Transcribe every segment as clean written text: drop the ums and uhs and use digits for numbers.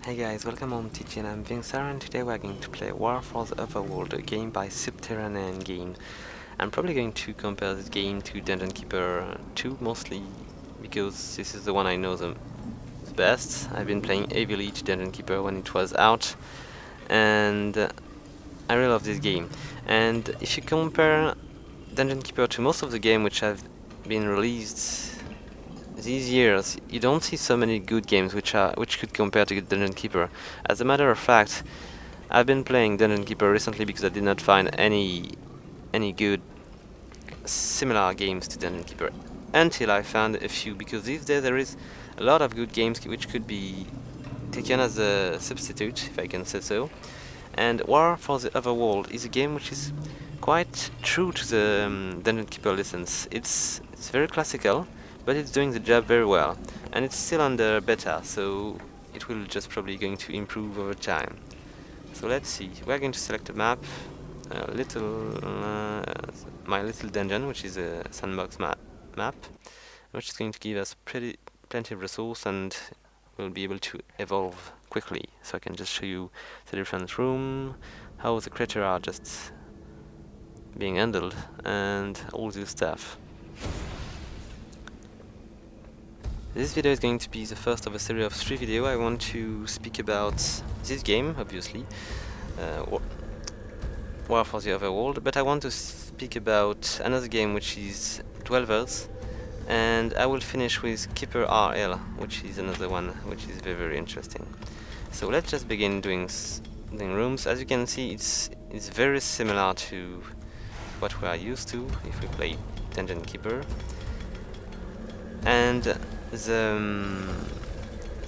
Hey guys, welcome on TG and I'm Vynxar, and today we're going to play War for the Overworld, a game by Subterranean Game. I'm probably going to compare this game to Dungeon Keeper 2 mostly, because this is the one I know the best. I've been playing heavily to Dungeon Keeper when it was out, and I really love this game. And if you compare Dungeon Keeper to most of the games which have been released these years, you don't see so many good games which could compare to Dungeon Keeper. As a matter of fact, I've been playing Dungeon Keeper recently because I did not find any good similar games to Dungeon Keeper until I found a few, because these days there is a lot of good games which could be taken as a substitute, if I can say so. And War for the Overworld is a game which is quite true to the Dungeon Keeper license. It's very classical, but it's doing the job very well, and it's still under beta, so it will just probably going to improve over time. So let's see, we're going to select a map, my little dungeon, which is a sandbox map, which is going to give us plenty of resource, and we'll be able to evolve quickly. So I can just show you the different room, how the creatures are just being handled, and all this stuff. This video is going to be the first of a series of 3 videos. I want to speak about this game, obviously, War for the Overworld, but I want to speak about another game which is Dwellers, and I will finish with Keeper RL, which is another one which is very interesting. So let's just begin doing rooms. As you can see, it's very similar to what we are used to if we play Dungeon Keeper, and the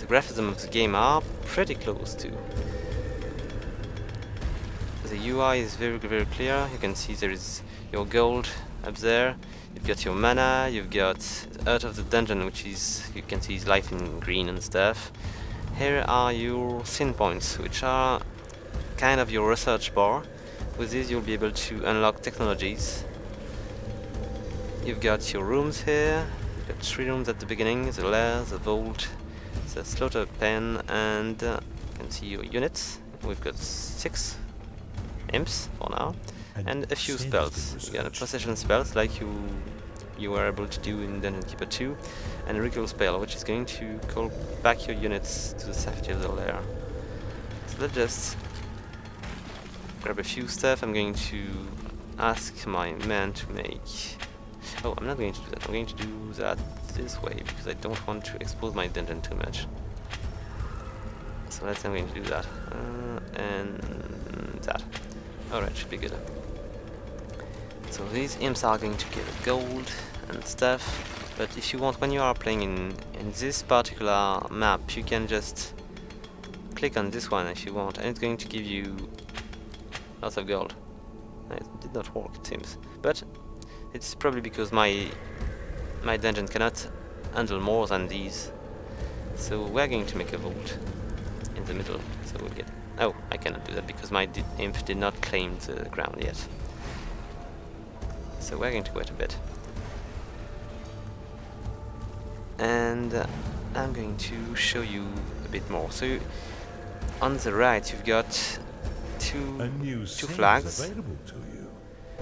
graphism of the game are pretty close to. The UI is very clear. You can see there is your gold up there, you've got your mana, you've got out of the dungeon, which is, you can see, is life in green and stuff. Here are your scene points, which are kind of your research bar. With this you'll be able to unlock technologies. You've got your rooms here. You've got 3 rooms at the beginning: the lair, the vault, the slaughter pen, and you can see your units. We've got 6 imps for now, and a few spells. You got a possession spells like you were able to do in Dungeon Keeper 2, and a recall spell which is going to call back your units to the safety of the lair. So let's just grab a few stuff. I'm going to ask my man to make... Oh, I'm not going to do that. I'm going to do that this way because I don't want to expose my dungeon too much. So I'm going to do that. And that. Alright, should be good. So these imps are going to get gold and stuff, but if you want, when you are playing in this particular map, you can just click on this one if you want, and it's going to give you lots of gold. It did not work, it seems, but it's probably because my dungeon cannot handle more than these. So we're going to make a vault in the middle, so we'll get... Oh, I cannot do that because my imp did not claim the ground yet. So we're going to wait a bit. And I'm going to show you a bit more. So on the right you've got two flags,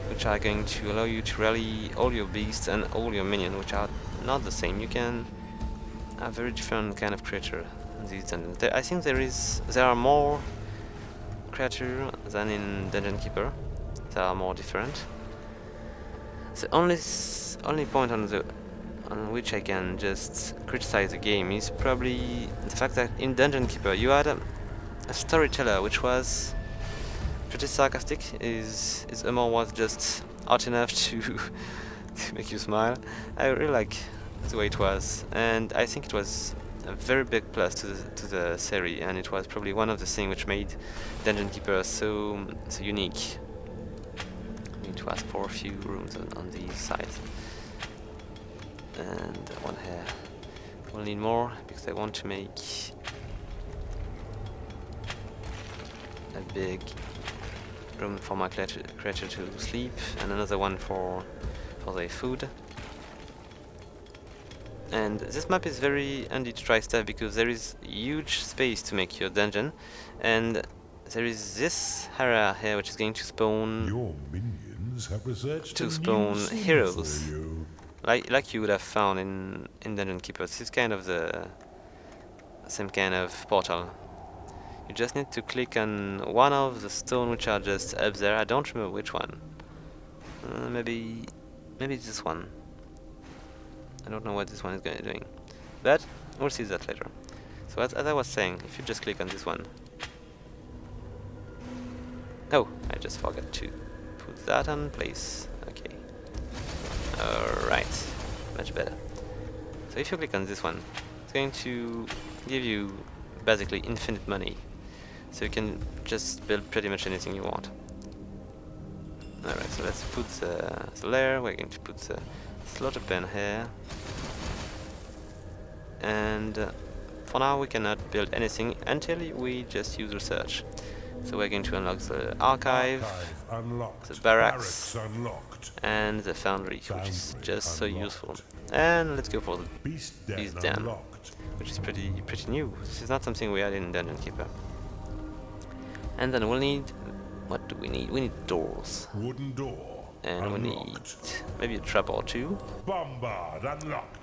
which are going to allow you to rally all your beasts and all your minions, which are not the same. You can have very different kind of creature in these dungeons. I think there are more creatures than in Dungeon Keeper. They are more different. The only point on which I can just criticize the game is probably the fact that in Dungeon Keeper you had a storyteller which was pretty sarcastic. His humor was just hot enough to make you smile. I really like the way it was, and I think it was a very big plus to the serie, and it was probably one of the things which made Dungeon Keeper so unique. I need to ask for a few rooms on these sides, and one here. We'll need more because I want to make a big room for my creature to sleep, and another one for their food. And this map is very handy to try stuff because there is huge space to make your dungeon, and there is this area here which is going to spawn Your minions have researched heroes, for you. like you would have found in Dungeon Keeper. This is kind of the same kind of portal. You just need to click on one of the stone which are just up there. I don't remember which one. Maybe it's this one. I don't know what this one is doing, but we'll see that later. So as I was saying, if you just click on this one. Oh, I just forgot to put that on place. Okay. Alright, much better. So if you click on this one, it's going to give you basically infinite money. So you can just build pretty much anything you want. Alright, so let's put the layer. We're going to put the slaughter pen here. And for now we cannot build anything until we just use research. So we're going to unlock the archive the barracks and the foundry, which is just so useful. And let's go for the Beast Den, which is pretty new. This is not something we had in Dungeon Keeper. And then we'll need, what do we need? We need doors. Wooden door. And unlocked. We need maybe a trap or two. Bombard unlocked.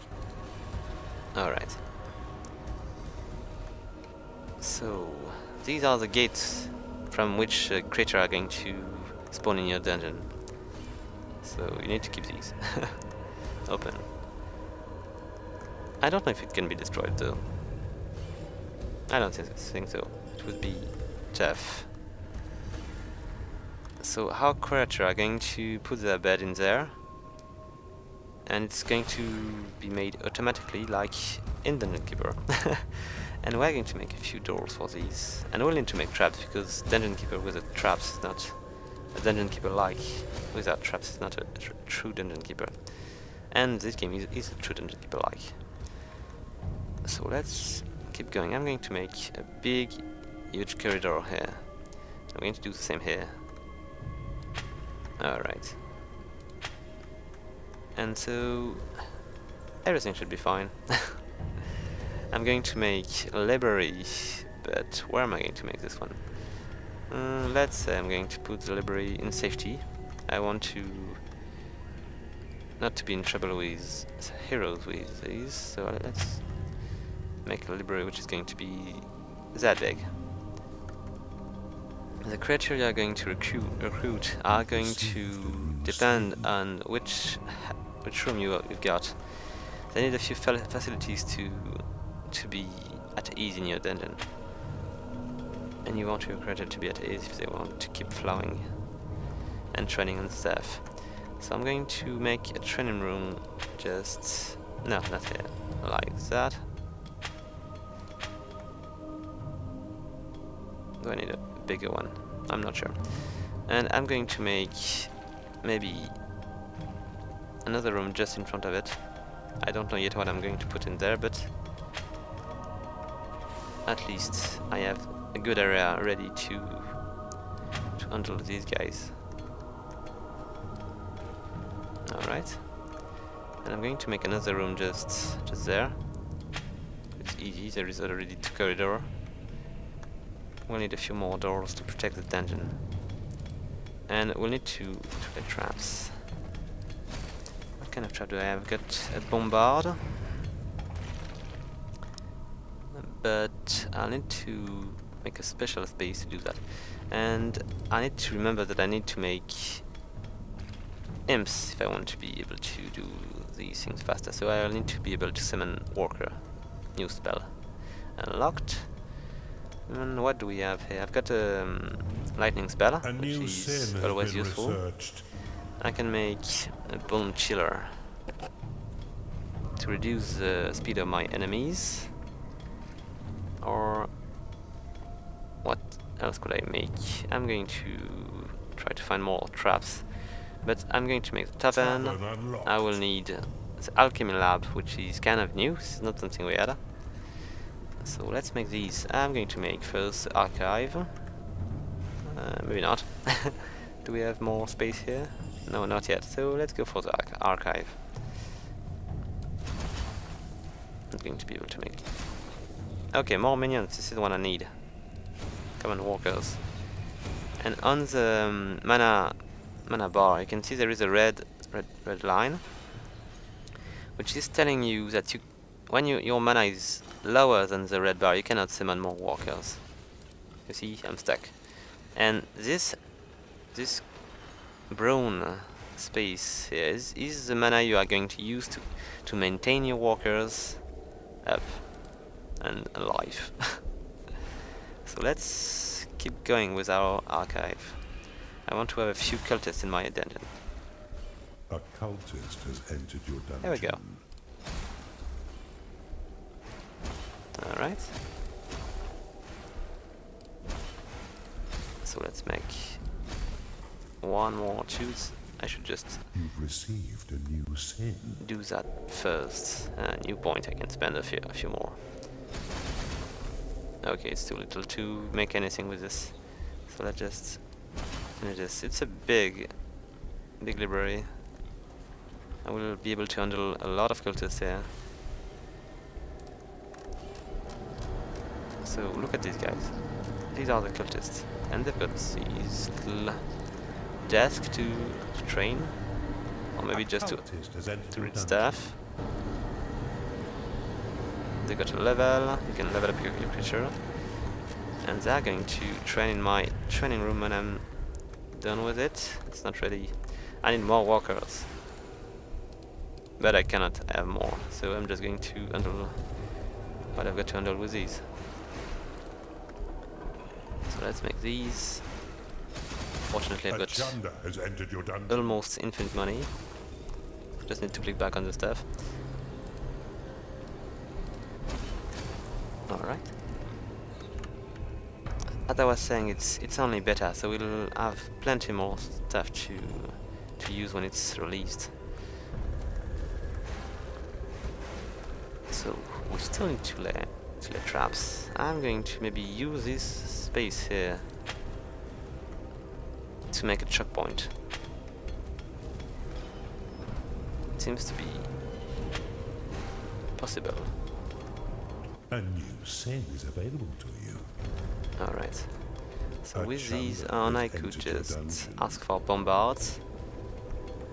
Alright. So these are the gates from which creatures are going to spawn in your dungeon. So you need to keep these open. I don't know if it can be destroyed though. I don't think so. It would be tough. So our creatures are going to put their bed in there, and it's going to be made automatically like in Dungeon Keeper. And we're going to make a few doors for these, and we'll need to make traps because Dungeon Keeper without traps is not a Dungeon Keeper like. Without traps is not a true Dungeon Keeper, and this game is a true Dungeon Keeper like. So let's keep going. I'm going to make a big, huge corridor here. I'm going to do the same here. Alright. And so everything should be fine. I'm going to make a library, but where am I going to make this one? Let's say I'm going to put the library in safety. I want to not to be in trouble with heroes with these, so let's make a library which is going to be that big. The creatures you are going to recruit are going to depend on which room you've got. They need a few facilities to be at ease in your dungeon, and you want your creature to be at ease if they want to keep flowing and training and stuff. So I'm going to make a training room just no, not here, like that. Do I need a bigger one? I'm not sure. And I'm going to make maybe another room just in front of it. I don't know yet what I'm going to put in there, but at least I have a good area ready to handle these guys. Alright. And I'm going to make another room just there. It's easy, there is already 2 corridors. We'll need a few more doors to protect the dungeon. And we'll need to get traps. What kind of trap do I have? I've got a bombard. But I'll need to make a special space to do that. And I need to remember that I need to make imps if I want to be able to do these things faster. So I'll need to be able to summon Worker. New spell. Unlocked. And what do we have here? I've got a lightning spell, which is always useful. I can make a bone chiller to reduce the speed of my enemies. Or what else could I make? I'm going to try to find more traps, but I'm going to make the tavern. I will need the alchemy lab, which is kind of new. This is not something we had. So let's make these. I'm going to make first the archive. Maybe not. Do we have more space here? No, not yet. So let's go for the archive. not going to be able to make. Okay, more minions. This is what I need. Come on, walkers. And on the mana bar, you can see there is a red line, which is telling you that when your mana is lower than the red bar, you cannot summon more walkers. You see, I'm stuck. And this brown space here is the mana you are going to use to maintain your walkers up and alive. So let's keep going with our archive. I want to have a few cultists in my dungeon. A cultist has entered your dungeon. There we go. Alright. So let's make one more choose. I should just You've received a new sin. do that first. New point, I can spend a few more. Okay, it's too little to make anything with this. So let's just finish this. It's a big library. I will be able to handle a lot of cultists here. So look at these guys. These are the cultists. And they've got these little desks to train. Or maybe just to read stuff. They got a level, you can level up your creature. And they're going to train in my training room when I'm done with it. It's not ready. I need more walkers. But I cannot have more, so I'm just going to handle what I've got to handle with these. So let's make these. Fortunately I've got has entered your dungeon. almost infinite money. Just need to click back on the stuff. Alright. As I was saying, it's only beta, so we'll have plenty more stuff to use when it's released. So we still need to lay traps. I'm going to maybe use this space here to make a choke point. It seems to be possible. A new sin is available to you. Alright. So A with these chamber on, has I could entered your just dungeon. ask for bombards.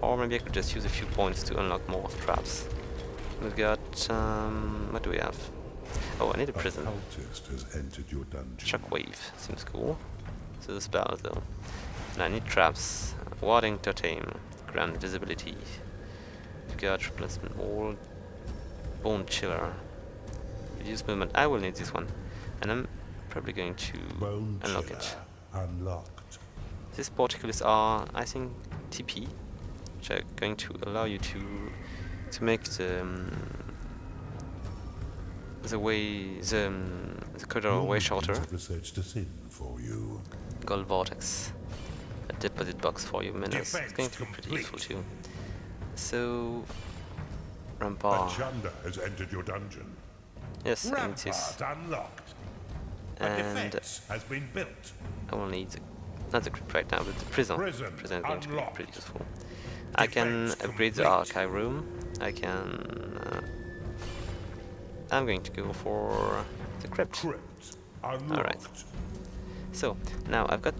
Or maybe I could just use a few points to unlock more traps. We've got, what do we have? Oh, I need a prison. Cultist has entered your dungeon. Shockwave, seems cool. So the spells though. And I need traps. Warding totem, grant visibility. We've got replacement wall, bone chiller. Reduce movement, I will need this one. And I'm probably going to Bone unlock chiller it. unlocked. These particles are, I think, TP, which are going to allow you to make the corridor way shorter. I've researched a sin for you. Gold vortex, a deposit box for your minerals. It's going to be pretty useful too. So, A rampart. chunder has entered your dungeon. Yes, I need this. Rampart unlocked. A And defense has been built. I will need not the crypt right now, but the prison. Prison Prison is going to be unlocked. pretty useful. I can Defense upgrade the complete. archive room. I can. I'm going to go for the crypt. Crypt unlocked. Alright. So now I've got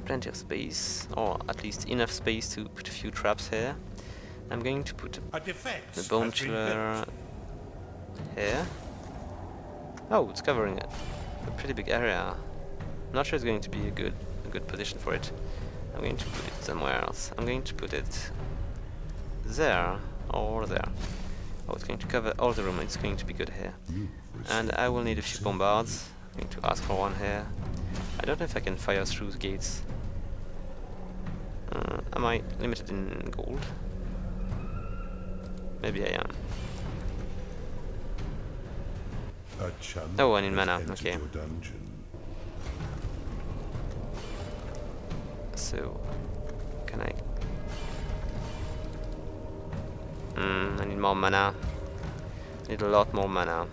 plenty of space, or at least enough space to put a few traps here. I'm going to put A defense the bone has been chiller built. here. Oh, it's covering a pretty big area. Not sure it's going to be a good position for it. I'm going to put it somewhere else. I'm going to put it there or there. Oh, it's going to cover all the room. It's going to be good here. You've And I will need a few bombards. I'm going to ask for one here. I don't know if I can fire through the gates. Am I limited in gold? Maybe I am. A chunder Oh, I need has mana, entered okay. your dungeon. So, can I? I need more mana. I need a lot more mana.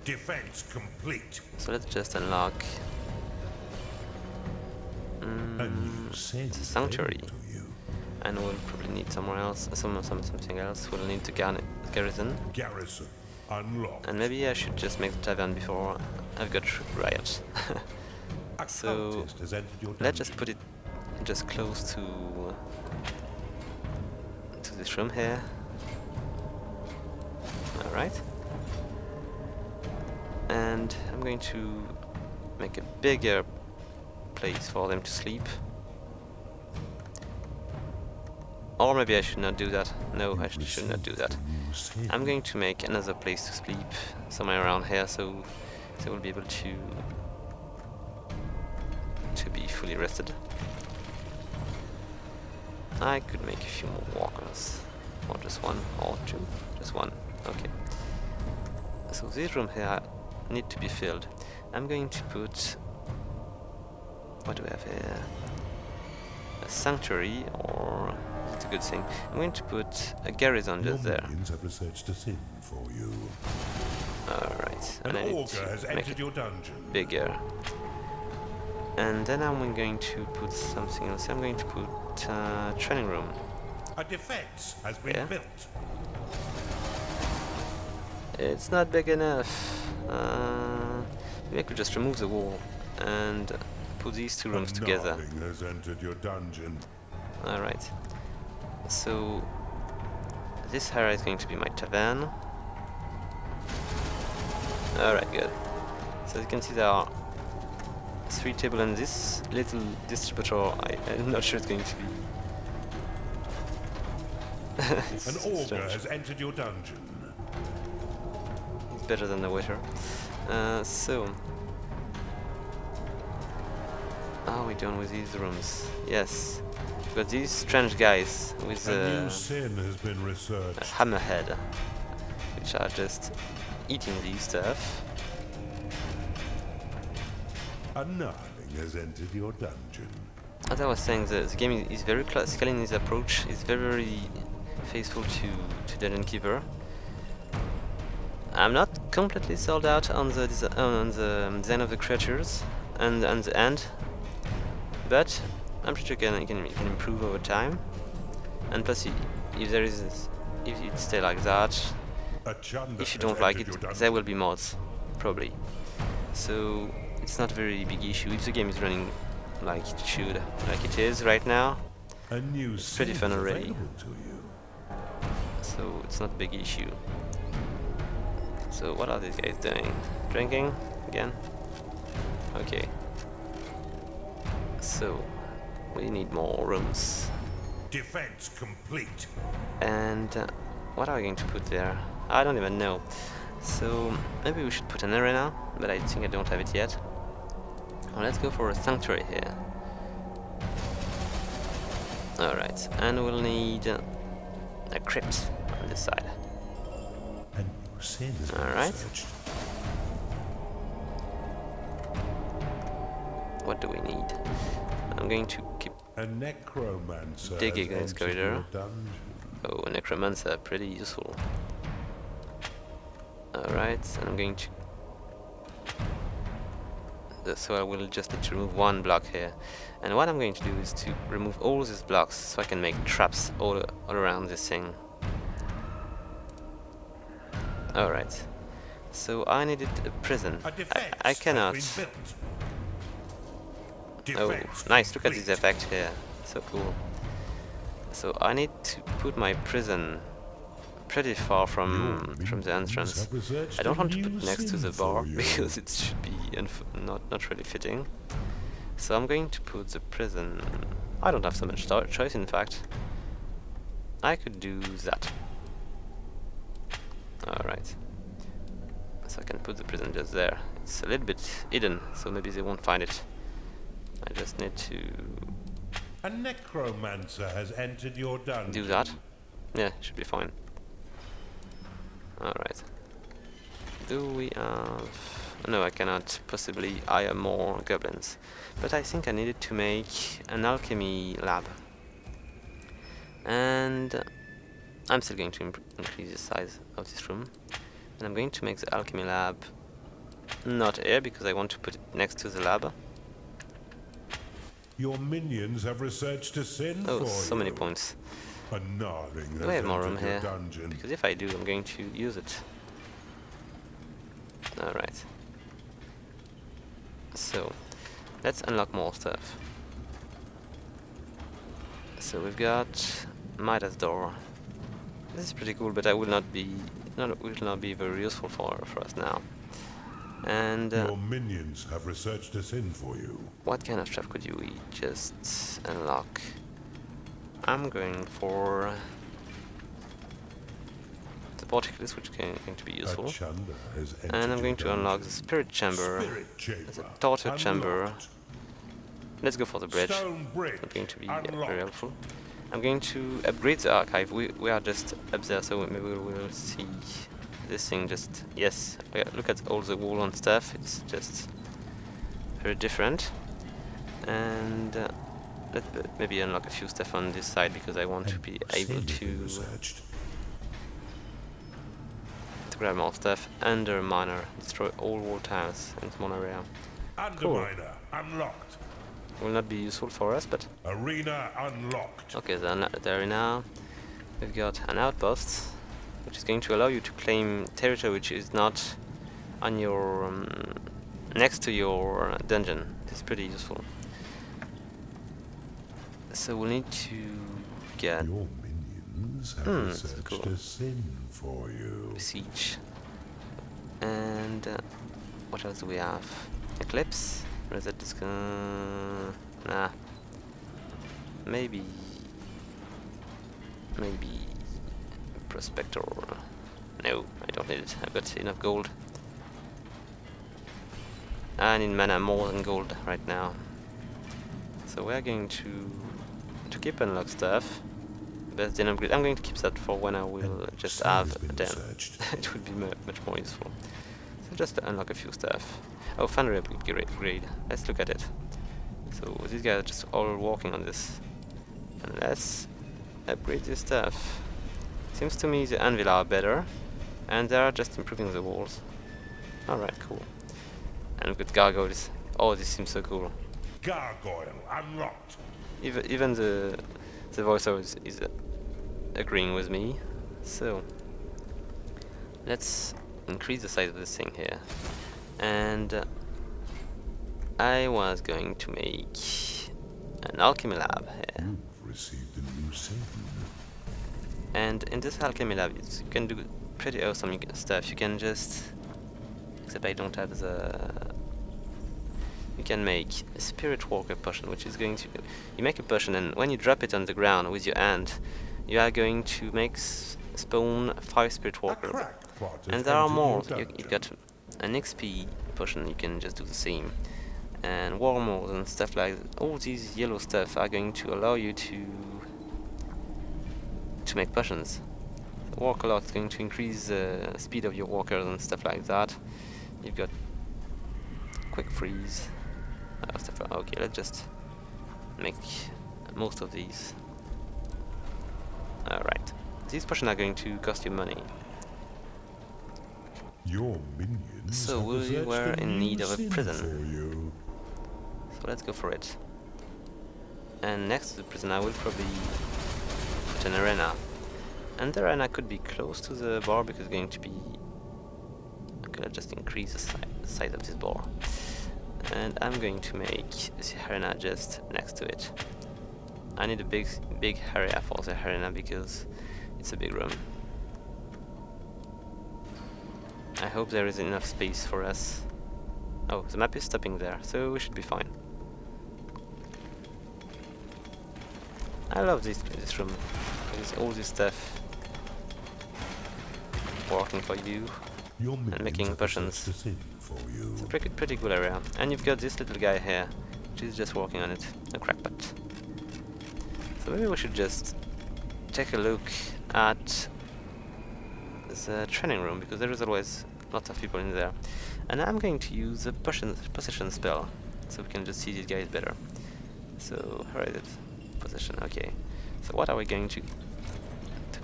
Defense complete. So let's just unlock A new sin it's a is sanctuary. available to you. and we'll probably need somewhere else, something else. We'll need to garrison. Garrison. Unlocked. And maybe I should just make the tavern before I've got riot. A So cultist has entered your let's just dungeon. put it just close to this room here. Alright. And I'm going to make a bigger place for them to sleep. Or maybe I should not do that. No, I should not do that. I'm going to make another place to sleep somewhere around here, so they will be able to be fully rested. I could make a few more walkers, or just one, or two, just one. Okay. So this room here need to be filled. I'm going to put, what do we have here? A sanctuary, or it's a good thing. I'm going to put a garrison Your just there. minions have researched a sin for you. Alright, An and I need augur to has make entered it your dungeon. bigger. And then I'm going to put something else. I'm going to put training room. A defense has been Yeah. built. It's not big enough. Maybe I could just remove the wall and put these two rooms together. Nothing has entered your dungeon. Alright. So this area is going to be my tavern. Alright, good. So you can see there are 3 tables and this little distributor I'm not sure it's going to be. An augur has entered your dungeon. It's better than the waiter. So are we done with these rooms? Yes. We've got these strange guys with A new sin has been a researched. hammerhead, which are just eating these stuff. A nothing has entered your dungeon. As I was saying, the game is very classical in its approach. It's very faithful to Dungeon Keeper. I'm not completely sold out on the design of the creatures and the end, but I'm sure you can improve over time. And plus, if it stay like that, A chunder if you has don't like entered it, your there dungeon. will be mods, probably. So it's not a very big issue. If the game is running like it should, like it is right now, A new it's pretty sin fun is already. available to you. So it's not a big issue. So what are these guys doing? Drinking again? Okay. So we need more rooms. Defense complete. And what are we going to put there? I don't even know. So maybe we should put an arena, but I think I don't have it yet. Well, let's go for a sanctuary here. Alright, and we'll need a crypt on this side. A new sin has been Alright. researched. What do we need? I'm going to keep... A necromancer Digging has this entered corridor. your dungeon. Oh, a necromancer, pretty useful. Alright, and I'm going to... So I will just need to remove one block here. And what I'm going to do is to remove all these blocks so I can make traps all around this thing. Alright. So I needed a prison. A defense I has cannot... been built. Oh, Defense nice, look at complete. this effect here. So cool. So I need to put my prison pretty far from the Minions entrance. have researched I don't a want to new put next to sin the for bar you. because it should be not really fitting. So I'm going to put the prison... I don't have so much choice, in fact. I could do that. Alright. So I can put the prison just there. It's a little bit hidden, so maybe they won't find it. I just need to A necromancer has entered your dungeon. do that. Yeah, should be fine. Alright. Do we have... No, I cannot possibly hire more goblins. But I think I needed to make an alchemy lab. And I'm still going to increase the size of this room. And I'm going to make the alchemy lab not here because I want to put it next to the lab. Your minions have researched a sin Oh, for so many you. points. A gnarling Do has I have more room entered your here? dungeon. Because if I do, I'm going to use it. Alright. So, let's unlock more stuff. So we've got Midas door. This is pretty cool, but I will not be very useful for us now. And Your minions have researched this in for you. what kind of stuff could you just unlock? I'm going for the portcullis, which is going to be useful. And I'm going to unlock the spirit chamber, the torture chamber. Let's go for the bridge. Not going to be very helpful. I'm going to upgrade the archive. We are just up there, so maybe we will see this thing just... Yes, look at all the wall and stuff. It's just very different. And let's maybe unlock a few stuff on this side, because I want to be able to grab more stuff. Underminer, destroy all wall tiles in small area. Underminer unlocked. Will not be useful for us, but Arena unlocked. okay, the arena. We've got an outpost, which is going to allow you to claim territory which is not on your next to your dungeon. This is pretty useful. So we'll need to get Your minions have researched cool. a sin for you. siege. And what else do we have? Eclipse. Or is that just gonna... Nah. Maybe Prospector. No, I don't need it. I've got enough gold. I need mana more than gold right now. So we're going to keep unlock stuff. But then upgrade. I'm going to keep that for when I will just have them. It would be much more useful. So just to unlock a few stuff. Oh, foundry upgrade. Let's look at it. So these guys are just all walking on this. And let's upgrade this stuff. Seems to me the anvil are better, and they are just improving the walls. Alright, cool. And we've got gargoyles. Oh, this seems so cool. Gargoyle unlocked. Even the voiceover is agreeing with me. So let's increase the size of this thing here. And I was going to make an alchemy lab here. You've received a new sin. And in this alchemy lab, you can do pretty awesome stuff. You can just... Except I don't have the... You can make a spirit walker potion, which is going to... You make a potion, and when you drop it on the ground with your hand, you are going to make spawn 5 spirit walker. And there are more. You've got an XP potion, you can just do the same. And wormholes and stuff like that. All these yellow stuff are going to allow you to make potions. Walk a lot is going to increase the speed of your walkers and stuff like that. You've got quick freeze. Stuff like, okay, let's just make most of these. Alright. These potions are going to cost you money. Your minions So we were in need of a prison. So let's go for it. And next to the prison I will probably put an arena. And the arena could be close to the bar because it's going to be... Okay, let's just increase the size of this bar. And I'm going to make the arena just next to it. I need a big area for the arena because it's a big room. I hope there is enough space for us. Oh, the map is stopping there, so we should be fine. I love this room. There's all this stuff working for you and making potions. It's a pretty good area. And you've got this little guy here, which is just working on it, a crackpot. So maybe we should just take a look at the training room, because there is always lots of people in there. And I'm going to use the possession spell, so we can just see these guys better. So, where is it? Possession, okay. So what are we going to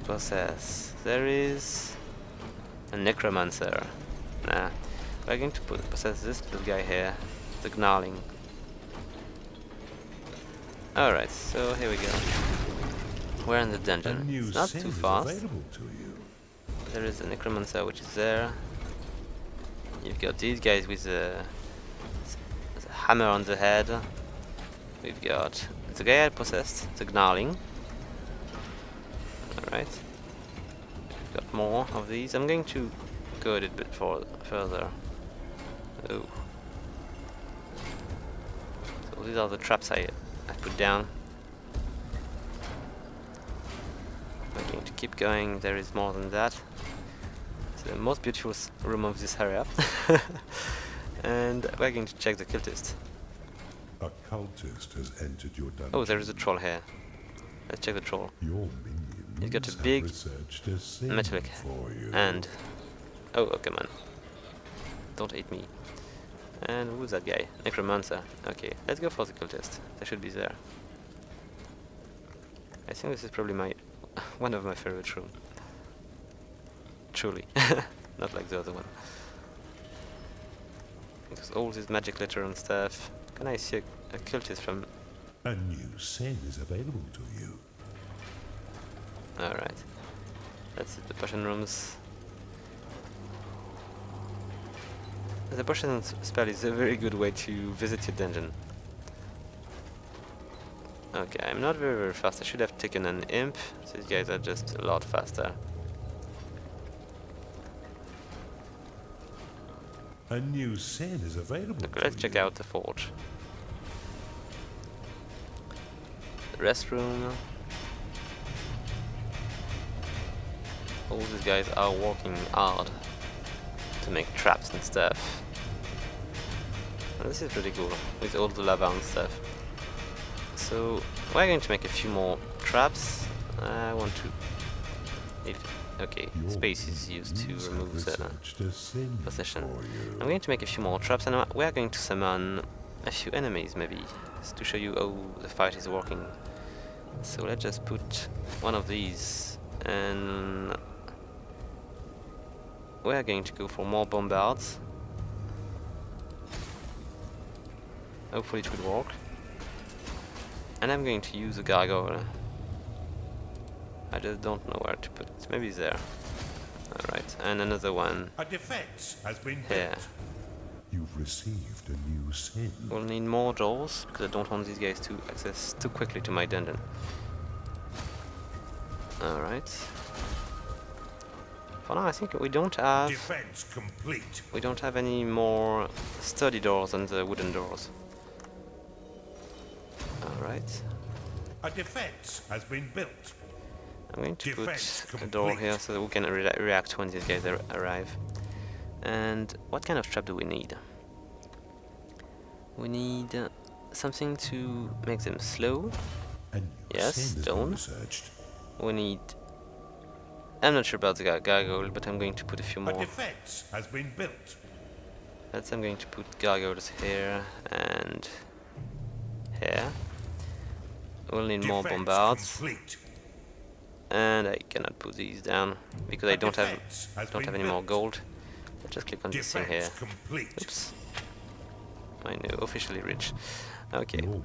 possess? There is a necromancer. Nah. We're going to possess this little guy here, the gnarling. Alright, so here we go. We're in the dungeon. It's not too fast. There is a necromancer which is there. You've got these guys with a hammer on the head. We've got the guy I possessed, the Gnarling. Alright. We've got more of these. I'm going to go a little bit further. Oh. So these are the traps I put down. I'm going to keep going. There is more than that. It's the most beautiful room of this area. And we're going to check the cultist. A cultist has entered your dungeon. Oh, there is a troll here. Let's check the troll. Your minions He's got a have big researched a sin metallic for you. and oh, come on. Don't hate me. And who's that guy? Necromancer. Okay, let's go for the cultist. They should be there. I think this is probably my one of my favorite rooms. Truly. Not like the other one. Because all this magic glitter and stuff. Can I see a cultist from... A new sin is available to you. Alright. That's it, the potion rooms. The potion spell is a very good way to visit your dungeon. Okay, I'm not very fast. I should have taken an imp. These guys are just a lot faster. A new sin is available. Okay, let's check out the forge. The restroom. All these guys are working hard to make traps and stuff. And this is pretty cool with all the lava and stuff. So we're going to make a few more traps. I want to. Okay, space is used to remove the possession. I'm going to make a few more traps, and we're going to summon a few enemies, maybe, just to show you how the fight is working. So let's just put one of these, and we're going to go for more bombards. Hopefully it will work. And I'm going to use a gargoyle. I just don't know where to put it. Maybe there. Alright, and another one. A defense has been here. built. You've received a new sin. We'll need more doors, because I don't want these guys to access too quickly to my dungeon. Alright. For now I think we don't have... Defense complete. We don't have any more sturdy doors than the wooden doors. Alright. A defense has been built. I'm going to Defense put a door complete. here so that we can react when these guys arrive. And what kind of trap do we need? We need something to make them slow. A new Yes, sin has been stone. researched. We need... I'm not sure about the gargoyle, but I'm going to put a few A more. defense has been built. I'm going to put gargoyles here and here. We'll need more Defense bombards. complete. And I cannot put these down because I don't have any more built. gold. I'll just click on this thing here. Defense complete. Oops. I know, officially rich. Okay, Your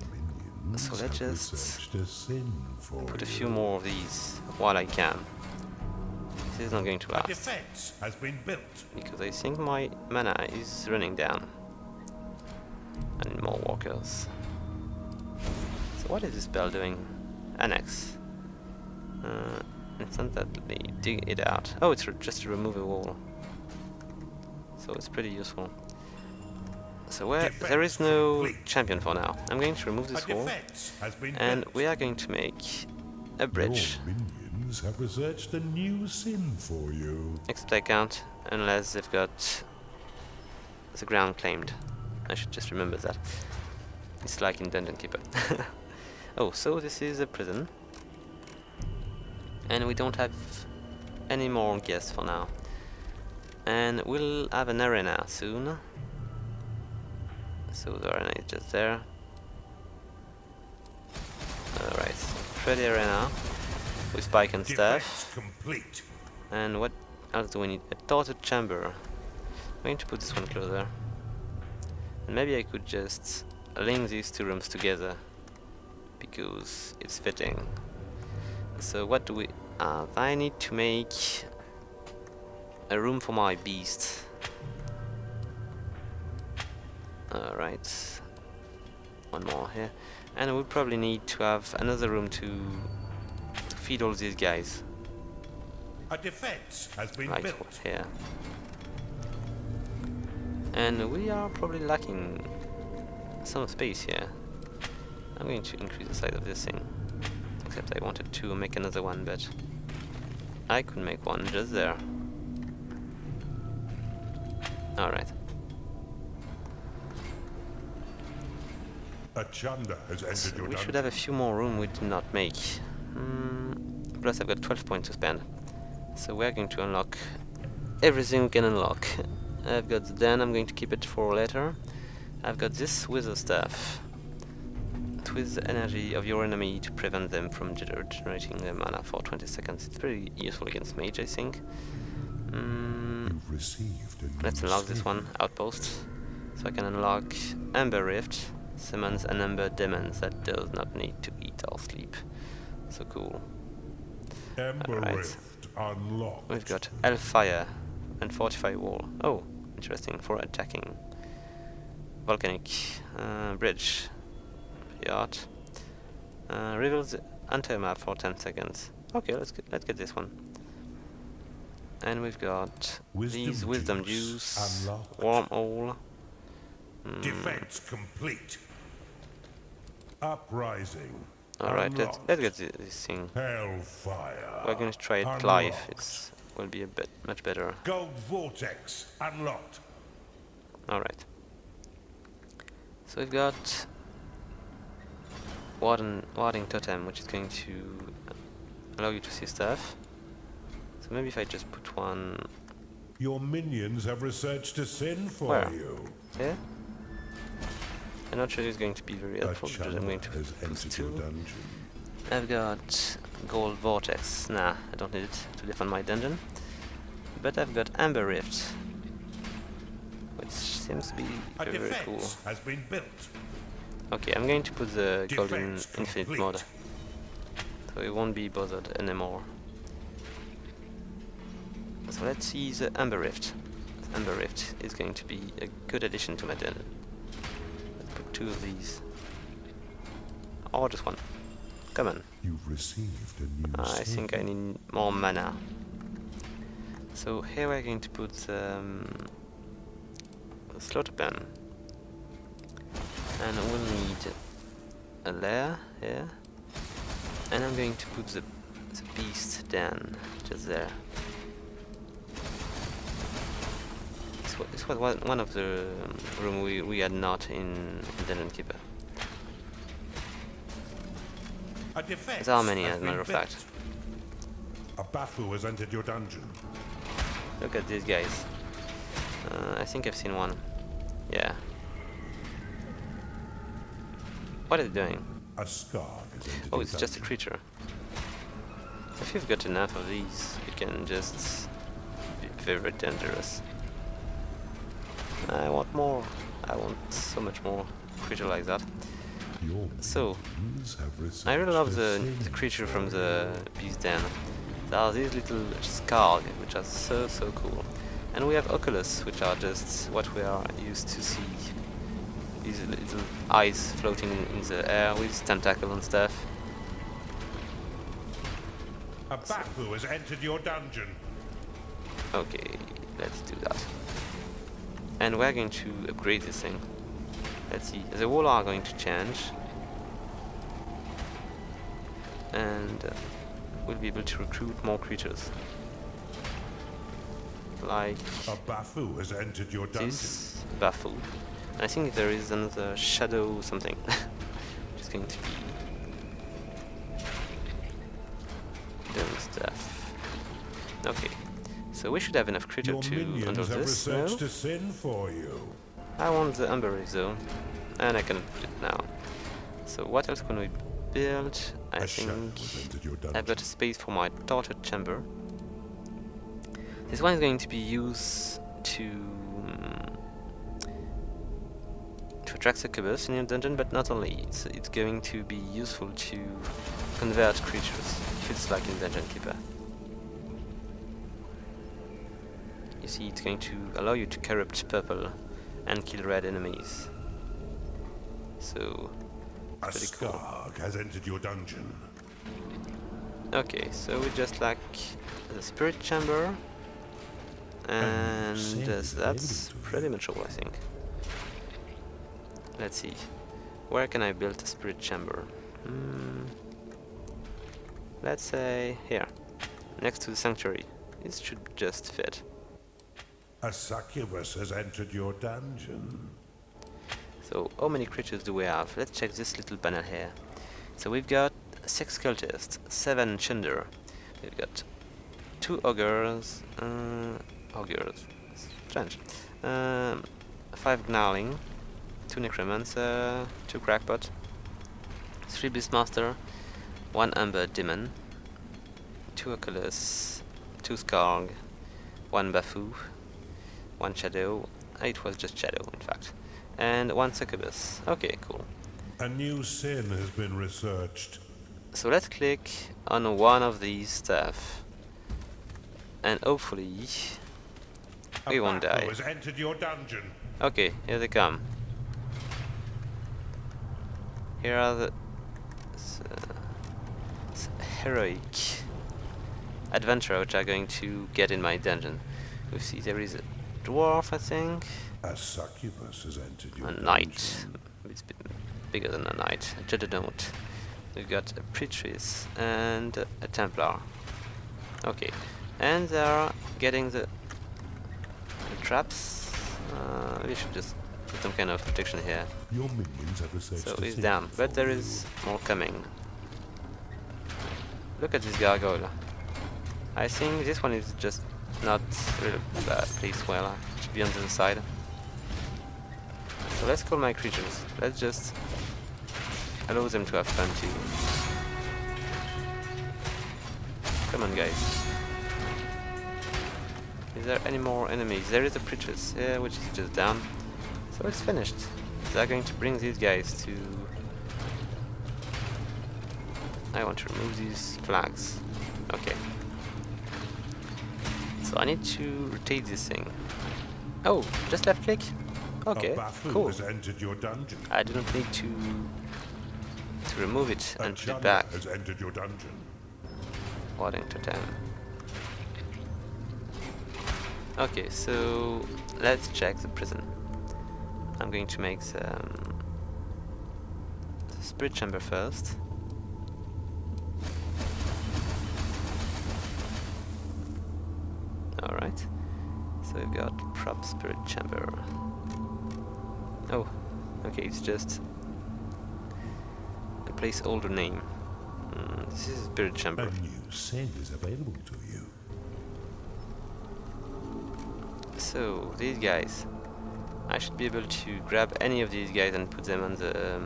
minions so let's have just researched a sin for put a you. few more of these while I can. This is not going to A last defense has been built. because I think my mana is running down. I need more walkers. So what is this spell doing? Annex. Instantly dig it out. Oh, it's just to remove a wall. So it's pretty useful. So there is no complete. champion for now. I'm going to remove A this wall, defense has been and built. we are going to make a bridge. Your minions have researched a new sin for you. Except I can't, unless they've got the ground claimed. I should just remember that. It's like in Dungeon Keeper. Oh, so this is a prison. And we don't have any more guests for now. And we'll have an arena soon. So the arena is just there. Alright, pretty arena with spike and stuff. Defense complete. And what else do we need? A tortured chamber. I'm going to put this one closer. And maybe I could just link these two rooms together because it's fitting. So what do we have? I need to make a room for my beast. Alright. One more here. And we'll probably need to have another room to feed all these guys. A defense has been Right built. here. And we are probably lacking some space here. I'm going to increase the size of this thing. Except I wanted to make another one, but I could make one just there. Alright. A chunder has entered So your we should dungeon. have a few more room we did not make. Plus I've got 12 points to spend. So we're going to unlock everything we can unlock. I've got the den, I'm going to keep it for later. I've got this wither staff. Twist the energy of your enemy to prevent them from generating their mana for 20 seconds. It's pretty useful against mage, I think. You've received a new Let's unlock this save. one, Outpost. So I can unlock Amber Rift, summons an Amber Demons that does not need to eat or sleep. So cool. Ember Alright. Rift unlocked. We've got Hellfire and Fortify Wall. Oh, interesting, for attacking. Volcanic Bridge. Yacht. Reveals the entire map for 10 seconds. Okay, let's get this one. And we've got these Wisdom Juice, unlocked. Wormhole. Defense complete. Uprising. Alright, unlocked. let's get this thing. Hellfire. We're going to try it live. unlocked. It will be a bit much better. Gold Vortex unlocked. Alright. So we've got Warding Totem, which is going to allow you to see stuff. So maybe if I just put one Your minions have researched a sin for Where? you. here. I'm not sure it's going to be very A helpful because I'm chunder going to has put entered your two. dungeon. I've got Gold Vortex. Nah, I don't need it to defend my dungeon. But I've got Amber Rift, which seems to be A very, very defense cool. has been built. Okay, I'm going to put the Golden Defense Infinite complete. mod, so it won't be bothered anymore. So let's see the Amber Rift. Amber Rift is going to be a good addition to my den. Let's put two of these. Or just one. Come on. You've received a new I think I need more mana. So here we're going to put a slaughter pen. And we'll need a lair here. And I'm going to put the beast den just there. This was one of the room we had not in Dungeon Keeper. A defense There are many, has as a matter of been fact. built. A Bafu has entered your dungeon. Look at these guys. I think I've seen one. Yeah. What is it doing? A Scar has entered Oh, your it's just a dungeon. creature. If you've got enough of these, you can just be very dangerous. I want more. I want so much more creature like that. Your So, minions have researched I really love a the sin creature from for the beast den. There are these little skarg, which are so cool. And we have oculus, which are just what we are used to see. These little eyes floating in the air with tentacle and stuff. you. A Bafu has entered your dungeon. Okay, let's do that. And we're going to upgrade this thing. Let's see, the wall are going to change. And we'll be able to recruit more creatures. Like A Bafu has entered your dungeon. this baffle. And I think there is another shadow something. Which is going to be doing stuff. Okay. So we should have enough creature Your to minions handle have this. No? researched a sin for you. I want the Amber Rift though, and I can put it now. So what else can we build? I A shadow think has entered your dungeon. I've got a space for my tortured chamber. This one is going to be used to attract succubus in your dungeon, but not only. It's going to be useful to convert creatures, if it's like in Dungeon Keeper. You see, it's going to allow you to corrupt purple and kill red enemies. so A pretty cool. Skarg has entered your dungeon. Okay, so we just like the spirit chamber, and that's pretty much all, I think. Let's see, where can I build a spirit chamber? Let's say here, next to the sanctuary. It should just fit. A succubus has entered your dungeon. So, how many creatures do we have? Let's check this little panel here. So we've got 6 cultists, 7 Chunder. We've got 2 ogres, strange. 5 gnarling, 2 necromancer, 2 crackpot, 3 beastmaster, 1 amber demon, 2 oculus, 2 skarg, 1 bafu, 1 shadow. It was just shadow, in fact, and 1 succubus. Okay, cool. A new sin has been researched. So let's click on one of these stuff, and hopefully we won't die. Has entered your dungeon. Okay, here they come. Here are the heroic adventurer which are going to get in my dungeon. We see there is a dwarf, I think. A succubus has entered your A dungeon. knight. It's bigger than a knight. A judgnaut. We've got a priestess and a templar. Okay, and they are getting the traps. We should just put some kind of protection here. Your minions have researched. So the he's sin down, but for there you. is more coming. Look at this gargoyle. I think this one is just not really placed well. It should be on the side. So let's call my creatures. Let's just allow them to have fun too. Come on, guys. Is there any more enemies? There is a priestess here, which is just down. So it's finished. They're going to bring these guys to... I want to remove these flags. Okay. So I need to rotate this thing. Oh, just left click? Okay, A bafu cool. has entered your dungeon. I didn't need to remove it A and put it chunner back. has entered your dungeon. What into 10. Okay, so let's check the prison. I'm going to make the spirit chamber first. Alright, so we've got prop spirit chamber. Oh, okay, it's just a placeholder name. This is spirit chamber. A new sin is available to you. So, these guys, I should be able to grab any of these guys and put them on the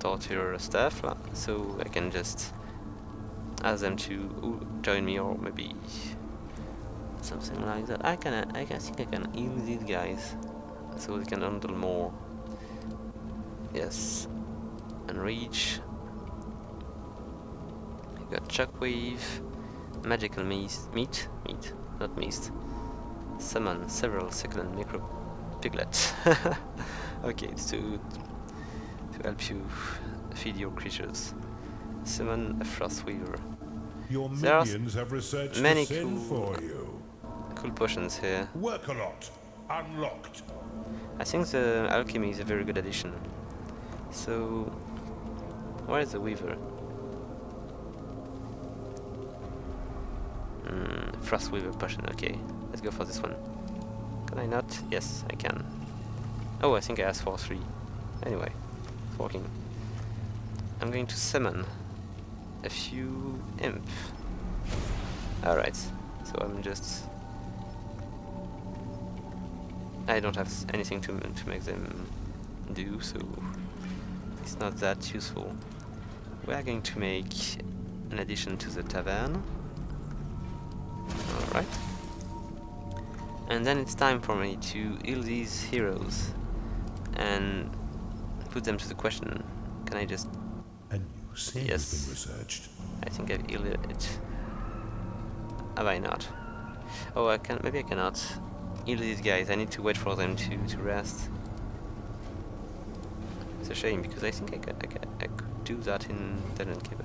torture stuff, so I can just ask them to join me, or maybe something like that. I think I can heal these guys, so they can handle more. Yes, and reach. You got shockwave, magical meat, not mist. Summon several succulent micro piglets. Okay, it's to help you feed your creatures. Summon a frost weaver. Your There are minions have researched many the sin cool- for you. Cool potions here. Work a lot. Unlocked. I think the alchemy is a very good addition. So, where is the weaver? Frost weaver potion. Okay, let's go for this one. Can I not? Yes, I can. Oh, I think I asked for 3. Anyway, it's working. I'm going to summon a few imp. Alright, so I'm just... I don't have anything to make them do, so it's not that useful. We are going to make an addition to the tavern. Alright. And then it's time for me to heal these heroes and put them to the question. Can I just... A new sin Yes. has been researched. I think I've healed it. Have I not? Oh, I can. Maybe I cannot heal these guys. I need to wait for them to rest. It's a shame because I think I could do that in Dungeon Keeper.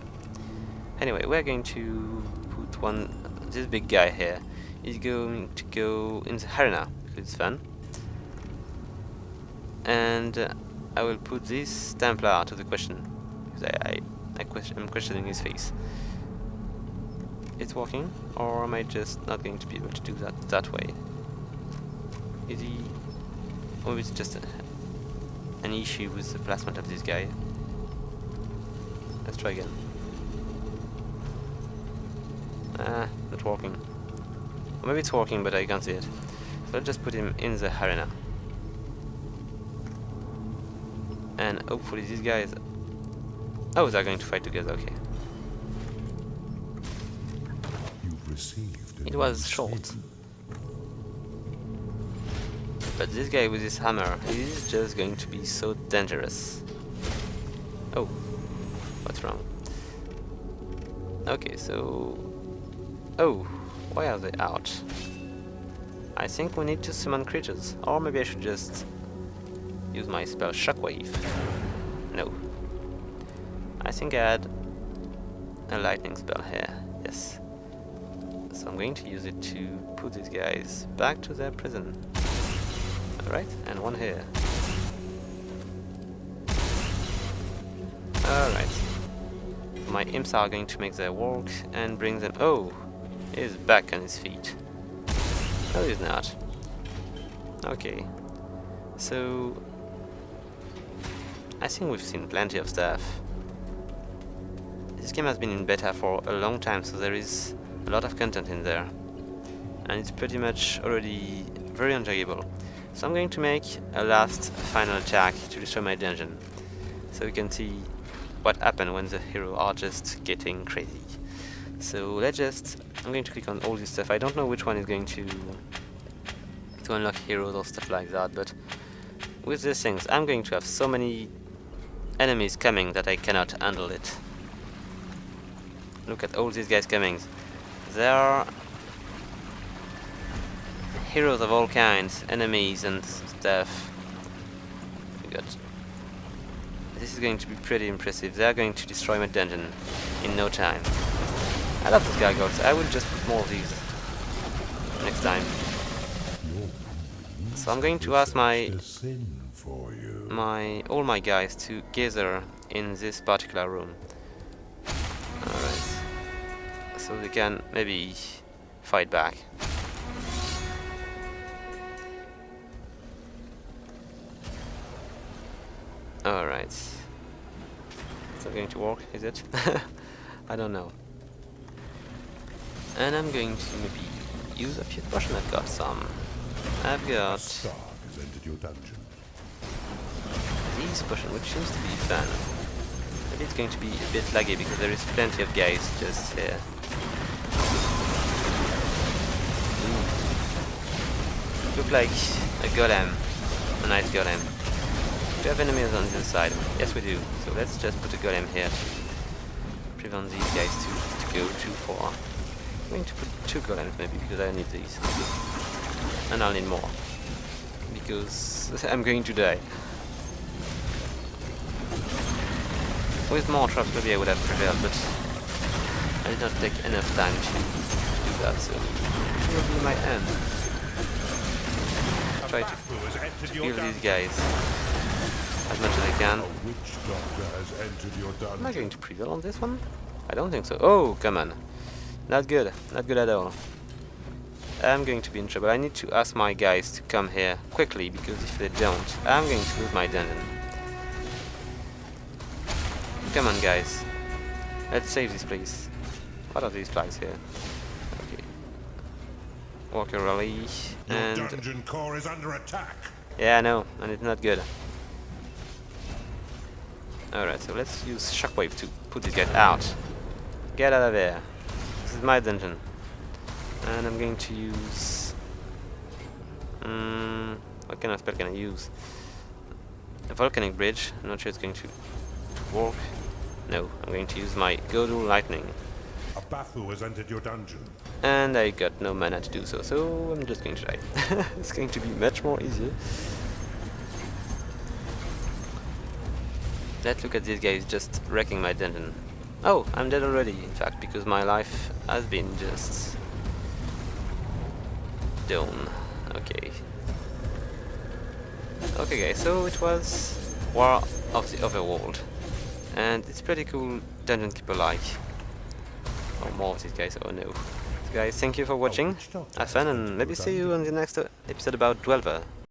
Anyway, we're going to put this big guy here. He's going to go in the arena because it's fun. And I will put this Templar to the question because I'm questioning his face. It's working, or am I just not going to be able to do that way? Is he... or maybe it's just an issue with the placement of this guy. Let's try again. Not working. Or maybe it's working, but I can't see it. So I'll just put him in the arena. And hopefully these guys... oh, they're going to fight together, okay. You've received It was short. But this guy with his hammer is just going to be so dangerous. Oh, what's wrong? Okay, so... oh, why are they out? I think we need to summon creatures. Or maybe I should just use my spell Shockwave. No. I think I had a lightning spell here. Yes. So I'm going to use it to put these guys back to their prison. Alright, and one here. Alright. My imps are going to make their work and bring them... oh! He's back on his feet. No, he's not. Okay. So... I think we've seen plenty of stuff. This game has been in beta for a long time, so there is a lot of content in there. And it's pretty much already very enjoyable. So I'm going to make a last final attack to destroy my dungeon, so we can see what happened when the heroes are just getting crazy. So I'm going to click on all this stuff. I don't know which one is going to unlock heroes or stuff like that, but with these things I'm going to have so many enemies coming that I cannot handle it. Look at all these guys coming. There are heroes of all kinds, enemies and stuff. This is going to be pretty impressive. They are going to destroy my dungeon in no time. I love these gargoyles. I will just put more of these next time. So I'm going to ask all my guys to gather in this particular room. Alright. So they can maybe fight back. Alright. It's not going to work, is it? I don't know. And I'm going to maybe use a few potions. I've got some. I've got these potions, which seems to be fun. Maybe it's going to be a bit laggy because there is plenty of guys just here. Look like a golem, a nice golem. Do we have enemies on this side? Yes, we do. So let's just put a golem here to prevent these guys to go too far. I'm going to put 2 golems maybe because I need these. And I'll need more. Because I'm going to die. With more traps maybe I would have prevailed, but I did not take enough time to do that, so it will be my end. Try to kill these guys as much as I can. Am I going to prevail on this one? I don't think so. Oh, come on. Not good. Not good at all. I'm going to be in trouble. I need to ask my guys to come here quickly, because if they don't, I'm going to lose my dungeon. Come on, guys. Let's save this place. What are these flags here? Okay. Walker rally and... Your dungeon core is under attack. Yeah, I know, and it's not good. Alright, so let's use Shockwave to put these guys out. Get out of there. This is my dungeon. And I'm going to use... what kind of spell can I use? A volcanic bridge. I'm not sure it's going to work. No, I'm going to use my Godul lightning. A Bathu has entered your dungeon. And I got no mana to do so, so I'm just going to die. It's going to be much more easier. Let's look at this guy who's just wrecking my dungeon. Oh, I'm dead already, in fact, because my life has been just done. Okay. Okay guys, so it was War of the Overworld. And it's pretty cool dungeon keeper like. Oh, more of these guys, oh no. So guys, thank you for watching, have fun, and maybe see you on the next episode about Dwelver.